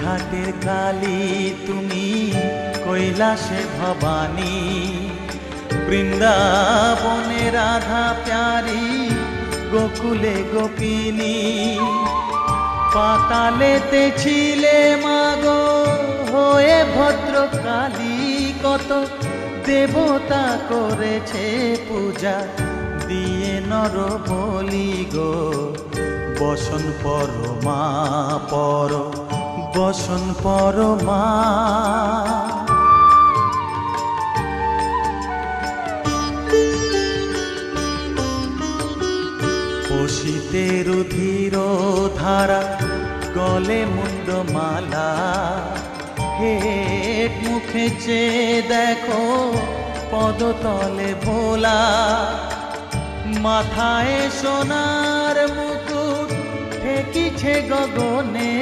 ঘাটের কালী তুমি, কৈলাসে ভবানী, বৃন্দাবনে রাধা প্যারি, গোকুলে গোপিনী। পাতালেতে ছিলে মাগো হয়ে ভদ্রকালী, কত দেবতা করেছে পূজা দিয়ে নর বলি গো। বসন পরমা পর, বসন পরমা। পশিতে রুধির ধারা, গলে মুন্ডমালা, হেট মুখে চেয়ে দেখো পদতলে ভোলা। মাথায় সোনার মুকুট ঠেকিছে গগনে,